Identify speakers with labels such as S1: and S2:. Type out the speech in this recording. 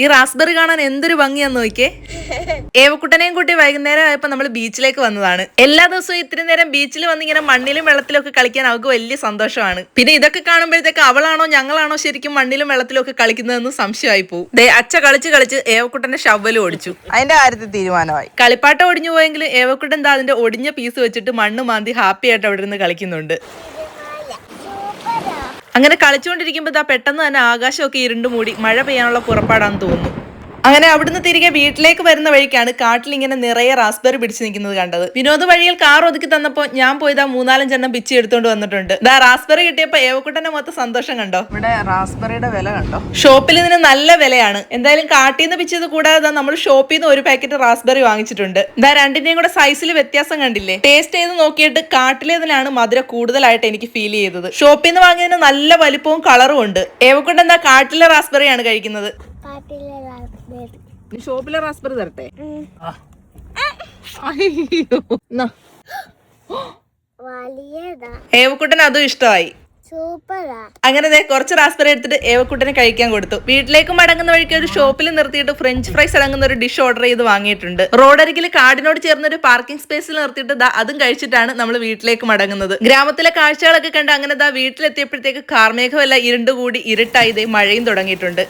S1: ഈ റാസ്ബെറി കാണാൻ എന്തൊരു ഭംഗിയാന്ന് നോക്കിയേ. ഏവക്കുട്ടനെയും കൂട്ടി വൈകുന്നേരം ആയപ്പോ നമ്മൾ ബീച്ചിലേക്ക് വന്നതാണ്. എല്ലാ ദിവസവും ഇത്തിരി നേരം ബീച്ചിൽ വന്ന് ഇങ്ങനെ മണ്ണിലും വെള്ളത്തിലും ഒക്കെ കളിക്കാൻ അവൾക്ക് വലിയ സന്തോഷമാണ്. പിന്നെ ഇതൊക്കെ കാണുമ്പോഴത്തേക്ക് അവളാണോ ഞങ്ങളാണോ ശരിക്കും മണ്ണിലും വെള്ളത്തിലും ഒക്കെ കളിക്കുന്നതെന്ന് സംശയമായി പോകും. അച്ഛ കളിച്ച് ഏവക്കുട്ടന്റെ ഷവ്വലും ഓടിച്ചു. അതിന്റെ കാര്യത്തിൽ തീരുമാനമായി. കളിപ്പാട്ടം ഒടിഞ്ഞു പോയെങ്കിലും ഏവക്കുട്ടൻ എന്താ അതിന്റെ ഒടിഞ്ഞ പീസ് വെച്ചിട്ട് മണ്ണ് മാന്തി ഹാപ്പി ആയിട്ട് അവിടെ നിന്ന് കളിക്കുന്നുണ്ട്. അങ്ങനെ കളിച്ചുകൊണ്ടിരിക്കുമ്പോൾ പെട്ടെന്ന് തന്നെ ആകാശമൊക്കെ ഇരുണ്ടു മൂടി മഴ പെയ്യാനുള്ള പുറപ്പാടാന്ന് തോന്നുന്നു. അങ്ങനെ അവിടുന്ന് തിരികെ വീട്ടിലേക്ക് വരുന്ന വഴിക്കാണ് കാട്ടിൽ ഇങ്ങനെ നിറയെ റാസ്ബെറി പിടിച്ചു നിൽക്കുന്നത് കണ്ടത്. വിനോദ വഴിയിൽ കാർ ഒതുക്കി തന്നപ്പോ ഞാൻ പോയതാ 3-4 പിച്ചി എടുത്തോണ്ട് വന്നിട്ടുണ്ട്. റാസ്ബെറി കിട്ടിയപ്പോ ഏവക്കുട്ടന്റെ മൊത്തം സന്തോഷം കണ്ടോ. ഇവിടെ റാസ്ബെറിയുടെ വില കണ്ടോ. ഷോപ്പിൽ ഇതിന് നല്ല വിലയാണ്. എന്തായാലും കാട്ടിൽ നിന്ന് പിച്ചത് കൂടാതെ നമ്മൾ ഷോപ്പിൽ നിന്ന് ഒരു പാക്കറ്റ് റാസ്ബെറി വാങ്ങിച്ചിട്ടുണ്ട്. രണ്ടിന്റെയും കൂടെ സൈസിൽ വ്യത്യാസം കണ്ടില്ലേ. ടേസ്റ്റ് ചെയ്ത് നോക്കിയിട്ട് കാട്ടിലേതിലാണ് മധുരം കൂടുതലായിട്ട് എനിക്ക് ഫീൽ ചെയ്തത്. ഷോപ്പിൽ നിന്ന് വാങ്ങിയതിന് നല്ല വലിപ്പവും കളറും ഉണ്ട്. ഏവക്കുട്ടൻ കാട്ടിലെ റാസ്ബെറിയാണ് കഴിക്കുന്നത്. ഷോപ്പിലെ റാസ്ബെറി തരട്ടെ. ഏവക്കുട്ടൻ അതും ഇഷ്ടമായി. അങ്ങനെ കുറച്ച് റാസ്ബെറി എടുത്തിട്ട് ഏവക്കുട്ടനെ കഴിക്കാൻ കൊടുത്തു. വീട്ടിലേക്ക് മടങ്ങുന്ന വഴിക്ക് ഒരു ഷോപ്പിൽ നിർത്തിയിട്ട് ഫ്രഞ്ച് ഫ്രൈസ് അടങ്ങുന്ന ഒരു ഡിഷ് ഓർഡർ ചെയ്ത് വാങ്ങിയിട്ടുണ്ട്. റോഡരികിൽ കാടിനോട് ചേർന്ന ഒരു പാർക്കിംഗ് സ്പേസിൽ നിർത്തിയിട്ട് അതും കഴിച്ചിട്ടാണ് നമ്മൾ വീട്ടിലേക്ക് മടങ്ങുന്നത്. ഗ്രാമത്തിലെ കാഴ്ചകളൊക്കെ കണ്ട് അങ്ങനെ വീട്ടിലെത്തിയപ്പോഴത്തേക്ക് കാർമേഘമല്ല ഇരുണ്ടുകൂടി ഇരുട്ടായി മഴയും തുടങ്ങിയിട്ടുണ്ട്.